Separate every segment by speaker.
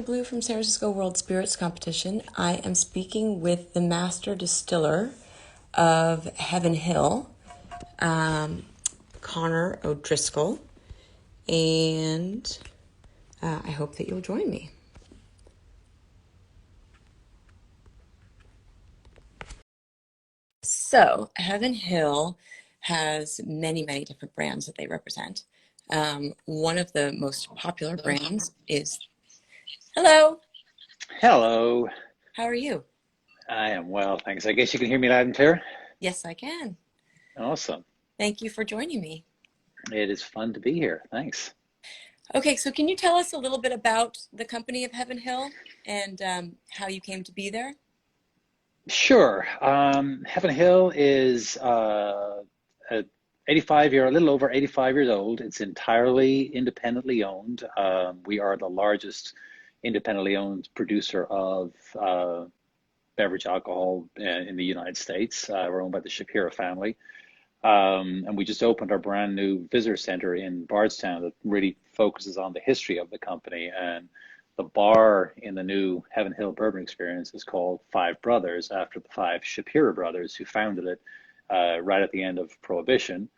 Speaker 1: Blue from San Francisco World Spirits Competition. I am speaking with the Master Distiller of Heaven Hill, Conor O'Driscoll, and I hope that you'll join me. So, Heaven Hill has many, many different brands that they represent. One of the most popular brands is, hello,
Speaker 2: Hello.
Speaker 1: how are you?
Speaker 2: I am well, thanks. I guess you can hear me loud and clear.
Speaker 1: Yes, I can.
Speaker 2: Awesome.
Speaker 1: Thank you for joining me.
Speaker 2: It is fun to be here. Thanks.
Speaker 1: Okay, so can you tell us a little bit about the company of Heaven Hill and how you came to be there?
Speaker 2: Sure. Heaven Hill is a 85 a little over 85 years old. It's entirely independently owned. We are the largest independently owned producer of beverage alcohol in the United States. We're owned by the Shapiro family. And we just opened our brand new visitor center in Bardstown that really focuses on the history of the company. And the bar in the new Heaven Hill Bourbon Experience is called Five Brothers, after the five Shapiro brothers who founded it right at the end of Prohibition.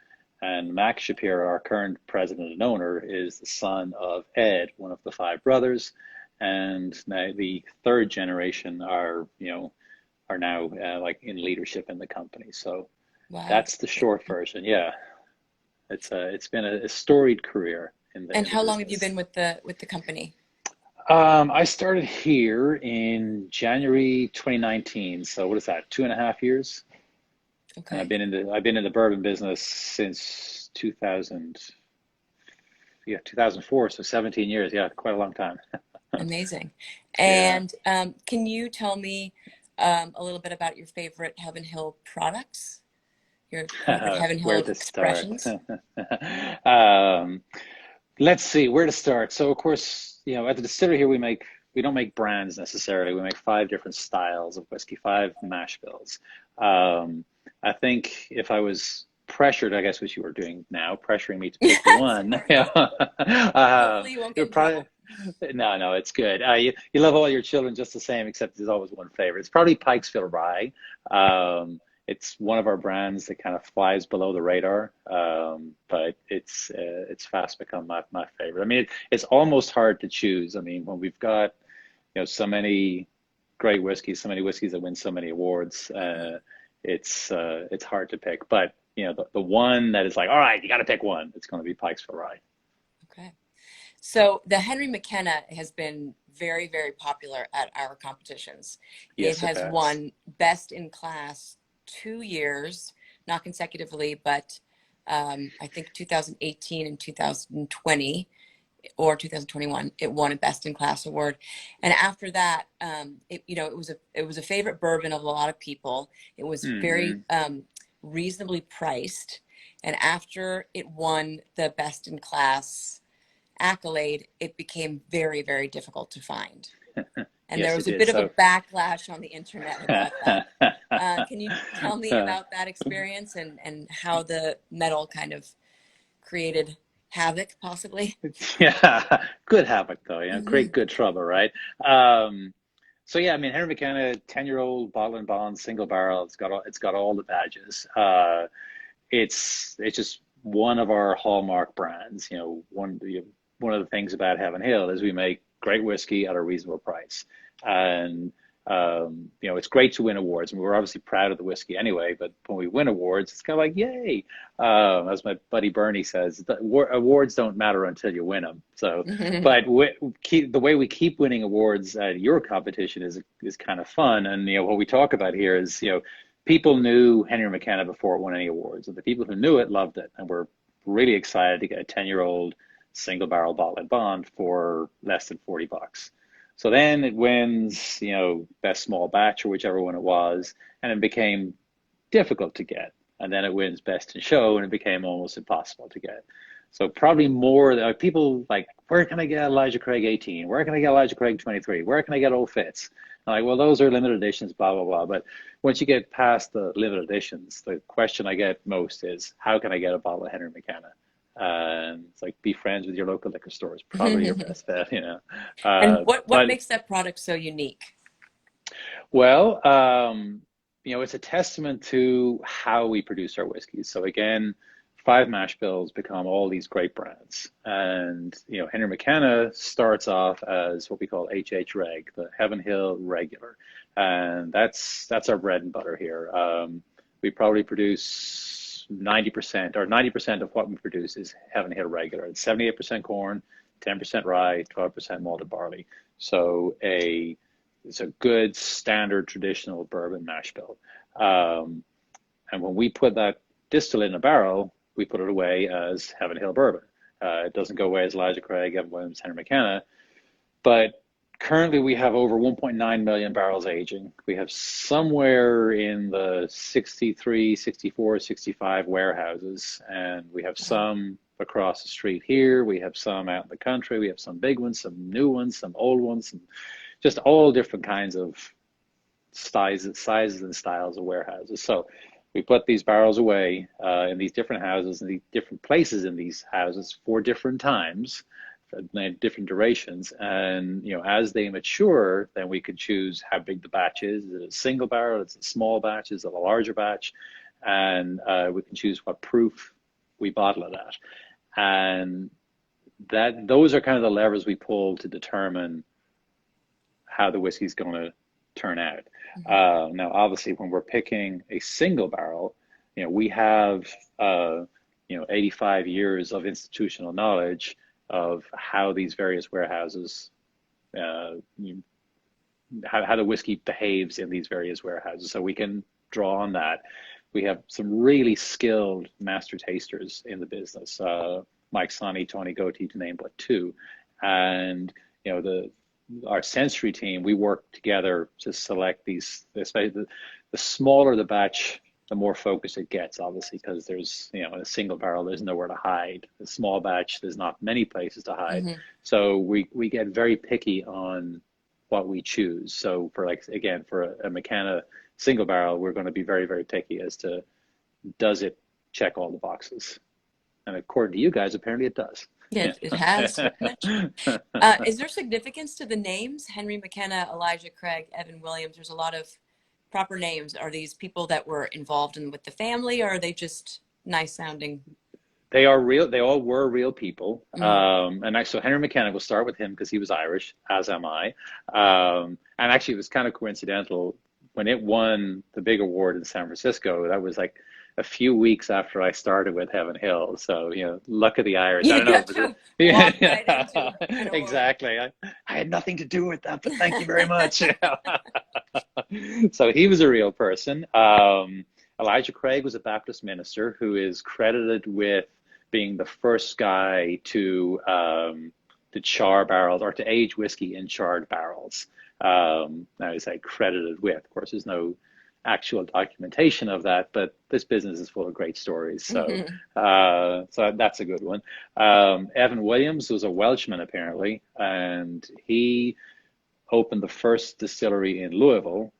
Speaker 2: And Mac Shapiro, our current president and owner, is the son of Ed, one of the five brothers. And now the third generation are now like in leadership in the company. So
Speaker 1: Wow.
Speaker 2: that's the short version. Yeah, it's been a storied career in
Speaker 1: And
Speaker 2: the
Speaker 1: how long have you
Speaker 2: business.
Speaker 1: been with the company?
Speaker 2: I started here in January 2019. So what is that? 2.5 years. And
Speaker 1: Okay,
Speaker 2: I've been in the bourbon business since 2000. Yeah, 2004. So 17 years. Yeah, quite a long time.
Speaker 1: amazing.
Speaker 2: Yeah.
Speaker 1: And can you tell me a little bit about your favorite Heaven Hill products, your favorite Heaven
Speaker 2: Where
Speaker 1: Hill
Speaker 2: to start?
Speaker 1: expressions?
Speaker 2: um, let's see where to start. So of course, at the distillery here we don't make brands necessarily. We make five different styles of whiskey, five mash bills. Um, I think if I was pressured, I guess what you were doing now, pressuring me to pick one,
Speaker 1: Sorry. Hopefully you won't
Speaker 2: it
Speaker 1: get
Speaker 2: would
Speaker 1: in
Speaker 2: probably
Speaker 1: trouble.
Speaker 2: no, it's good. You love all your children just the same, except there's always one favorite. It's probably Pikesville Rye. It's one of our brands that kind of flies below the radar, but it's fast become my favorite. I mean, it's almost hard to choose. I mean, when we've got so many great whiskeys, so many whiskeys that win so many awards, it's hard to pick. But the one that is like, all right, you got to pick one. It's going to be Pikesville Rye.
Speaker 1: Okay. So the Henry McKenna has been very, very popular at our competitions. It
Speaker 2: Yes, it
Speaker 1: has
Speaker 2: has.
Speaker 1: won best in class 2 years, not consecutively, but I think 2018 and 2020 or 2021, it won a best in class award. And after that, it was a favorite bourbon of a lot of people. It was very
Speaker 2: Hmm.
Speaker 1: reasonably priced. And after it won the best in class accolade, it became very, very difficult to find. And there
Speaker 2: Yes, it
Speaker 1: was a
Speaker 2: did.
Speaker 1: bit of a
Speaker 2: So,
Speaker 1: backlash on the internet about that. Can you tell me about that experience and how the medal kind of created havoc, possibly?
Speaker 2: yeah, good habit though.
Speaker 1: Hmm.
Speaker 2: Create good trouble, right? Um, so yeah, I mean, Henry McKenna, 10-year-old bottle and bond, single barrel. It's got all the badges. It's just one of our hallmark brands. One of the things about Heaven Hill is we make great whiskey at a reasonable price, and it's great to win awards. And we're obviously proud of the whiskey anyway. But when we win awards, it's kind of like yay. As my buddy Bernie says, awards don't matter until you win them. So, but the way we keep winning awards at your competition is kind of fun. And what we talk about here is people knew Henry McKenna before it won any awards, and the people who knew it loved it, and were really excited to get a 10-year-old single barrel bottle and bond for less than $40. So then it wins, best small batch or whichever one it was, and it became difficult to get. And then it wins best in show, and it became almost impossible to get. So probably more people like, where can I get Elijah Craig 18? Where can I get Elijah Craig 23? Where can I get Old Fitz? I'm like, well, those are limited editions, blah, blah, blah. But once you get past the limited editions, the question I get most is, how can I get a bottle of Henry McKenna? And it's like, be friends with your local liquor store is probably your best bet, you know.
Speaker 1: And what
Speaker 2: But
Speaker 1: makes that product so unique?
Speaker 2: well, it's a testament to how we produce our whiskeys. So again, five mash bills become all these great brands. And, Henry McKenna starts off as what we call HH Reg, the Heaven Hill Regular. And that's our bread and butter here. We probably produce 90% or 90% of what we produce is Heaven Hill Regular. It's 78% corn, 10% rye, 12% malted barley. So it's a good standard traditional bourbon mash bill. And when we put that distillate in a barrel, we put it away as Heaven Hill bourbon. It doesn't go away as Elijah Craig, Evan Williams, Henry McKenna. But currently we have over 1.9 million barrels aging. We have somewhere in the 63, 64, 65 warehouses, and we have
Speaker 1: Wow.
Speaker 2: some across the street here. We have some out in the country. We have some big ones, some new ones, some old ones, and just all different kinds of sizes and styles of warehouses. So we put these barrels away in these different houses and these different places in these houses for different times, for different durations. And as they mature, then we can choose how big the batch is. Is it a single barrel? Is it a small batch? Is it a larger batch? And we can choose what proof we bottle it at. And those are kind of the levers we pull to determine how the whiskey's going to turn out. Now, obviously, when we're picking a single barrel, we have 85 years of institutional knowledge of how these various warehouses, how the whiskey behaves in these various warehouses. So we can draw on that. We have some really skilled master tasters in the business, Mike Sonny, Tony Goatee, to name but two. And our sensory team, we work together to select these, especially the smaller the batch, the more focus it gets, obviously, because there's, in a single barrel, there's nowhere to hide. A small batch, there's not many places to hide.
Speaker 1: Mm-hmm.
Speaker 2: So we get very picky on what we choose. So for a McKenna single barrel, we're going to be very, very picky as to, does it check all the boxes? And according to you guys, apparently it does.
Speaker 1: Yeah, it has.
Speaker 2: Yeah.
Speaker 1: Is there significance to the names? Henry McKenna, Elijah Craig, Evan Williams. There's a lot of proper names. Are these people that were involved with the family, or are they just nice sounding?
Speaker 2: They are real. They all were real people.
Speaker 1: Mm-hmm.
Speaker 2: So Henry McKenna, we'll start with him because he was Irish, as am I. And actually, it was kind of coincidental when it won the big award in San Francisco. That was like a few weeks after I started with Heaven Hill. So, luck of the Irish. I
Speaker 1: You
Speaker 2: don't know.
Speaker 1: got to walk right into an award.
Speaker 2: Exactly. I had nothing to do with that, but thank you very much. So he was a real person. Elijah Craig was a Baptist minister who is credited with being the first guy to char barrels or to age whiskey in charred barrels. Now, I say credited with. Of course, there's no actual documentation of that, but this business is full of great stories. So, so that's a good one. Evan Williams was a Welshman, apparently, and he opened the first distillery in Louisville,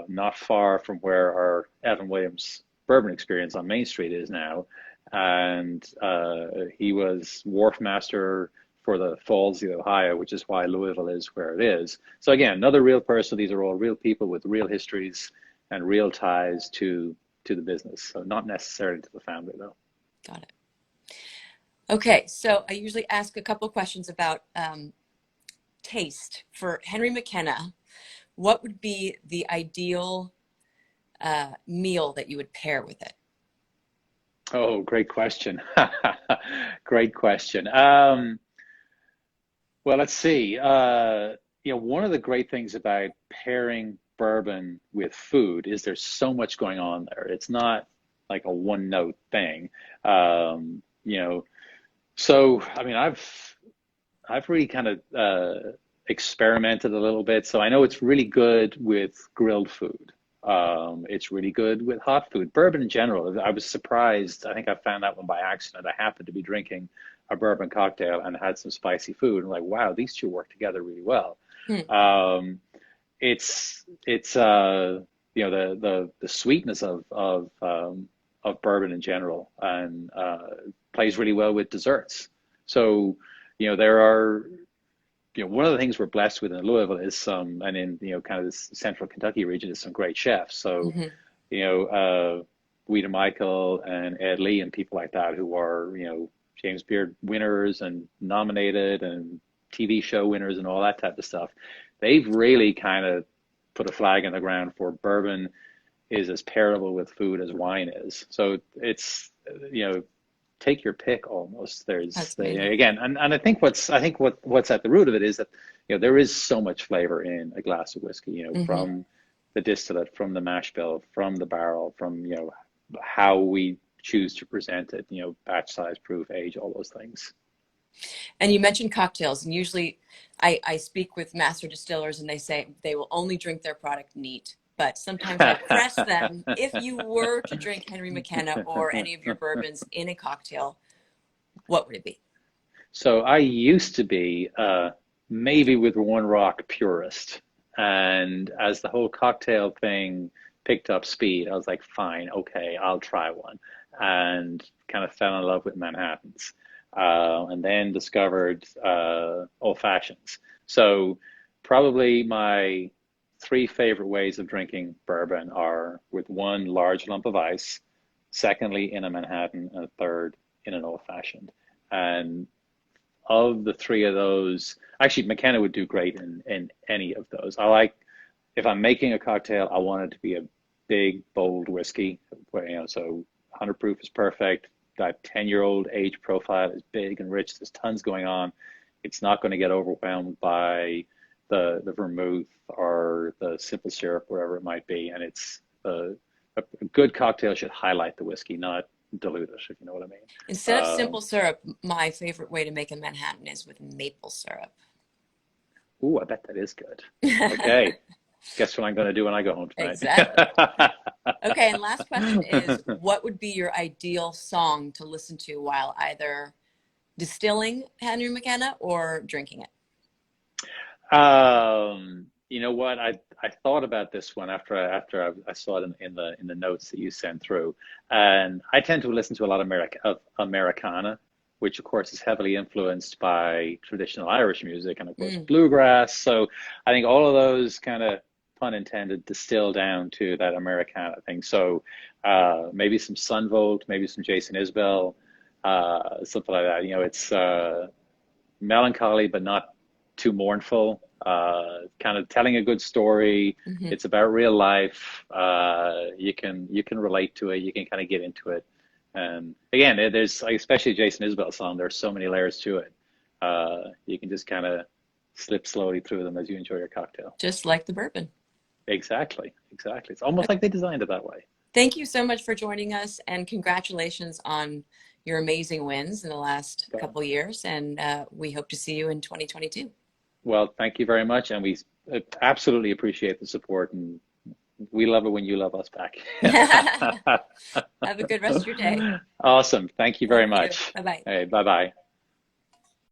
Speaker 2: not far from where our Evan Williams bourbon experience on Main Street is now. And he was wharf master for the Falls of Ohio, which is why Louisville is where it is. So again, another real person. These are all real people with real histories and real ties to the business. So not necessarily to the family, though.
Speaker 1: Got it. Okay, so I usually ask a couple of questions about taste. For Henry McKenna, what would be the ideal meal that you would pair with it?
Speaker 2: Oh, great question. Great question. Well, let's see. One of the great things about pairing bourbon with food is there's so much going on there. It's not like a one note thing. So I mean, I've really kind of experimented a little bit. So I know it's really good with grilled food. It's really good with hot food. Bourbon in general, I was surprised. I think I found that one by accident. I happened to be drinking a bourbon cocktail and had some spicy food. And like, wow, these two work together really well.
Speaker 1: Hmm.
Speaker 2: It's the sweetness of bourbon in general, and plays really well with desserts. So, there are, one of the things we're blessed with in Louisville is some, and in, kind of this central Kentucky region is some great chefs. So,
Speaker 1: Hmm.
Speaker 2: Weeda Michael and Ed Lee and people like that who are, James Beard winners and nominated and TV show winners and all that type of stuff. They've really kind of put a flag in the ground for bourbon is as pairable with food as wine is. So it's, take your pick almost.
Speaker 1: That's
Speaker 2: There's
Speaker 1: amazing.
Speaker 2: again, and I think what's at the root of it is that, there is so much flavor in a glass of whiskey,
Speaker 1: Hmm.
Speaker 2: from the distillate, from the mash bill, from the barrel, from, how we choose to present it, batch size, proof, age, all those things.
Speaker 1: And you mentioned cocktails, and usually I speak with master distillers and they say they will only drink their product neat. But sometimes I press them, if you were to drink Henry McKenna or any of your bourbons in a cocktail, what would it be?
Speaker 2: So I used to be maybe with one rock purist, and as the whole cocktail thing picked up speed, I was like, fine, okay, I'll try one, and kind of fell in love with Manhattans, and then discovered old fashions. So probably my three favorite ways of drinking bourbon are with one large lump of ice, secondly in a Manhattan, and third in an old fashioned. And of the three of those, actually McKenna would do great in any of those. I like, if I'm making a cocktail, I want it to be a big, bold whiskey, where, so 100 proof is perfect. That 10-year-old age profile is big and rich. There's tons going on. It's not going to get overwhelmed by the vermouth or the simple syrup, whatever it might be. And it's a good cocktail should highlight the whiskey, not dilute it, if you know what I mean.
Speaker 1: Instead of simple syrup, my favorite way to make a Manhattan is with maple syrup.
Speaker 2: Ooh, I bet that is good. Okay. Guess what I'm going to do when I go home tonight?
Speaker 1: Exactly. Okay, and last question is, what would be your ideal song to listen to while either distilling Henry McKenna or drinking it?
Speaker 2: You know what? I thought about this one after I saw it in the notes that you sent through, and I tend to listen to a lot of Americana, which of course is heavily influenced by traditional Irish music and of course
Speaker 1: Mm.
Speaker 2: bluegrass. So I think all of those kind of, pun intended, distill down to that Americana thing. So maybe some Sunvolt, maybe some Jason Isbell, something like that. It's melancholy but not too mournful. Kind of telling a good story.
Speaker 1: Hmm.
Speaker 2: It's about real life. You can relate to it. You can kind of get into it. And again, there's, like, especially Jason Isbell song. There's so many layers to it. You can just kind of slip slowly through them as you enjoy your cocktail.
Speaker 1: Just like the bourbon.
Speaker 2: Exactly, exactly. It's almost like they designed it that way.
Speaker 1: Thank you so much for joining us, and congratulations on your amazing wins in the last
Speaker 2: So,
Speaker 1: couple years. And we hope to see you in 2022.
Speaker 2: well, thank you very much, and we absolutely appreciate the support, and we love it when you love us back.
Speaker 1: Have a good rest of your day.
Speaker 2: Awesome. Thank you very
Speaker 1: Thank you.
Speaker 2: much.
Speaker 1: Bye bye.
Speaker 2: Hey, bye bye.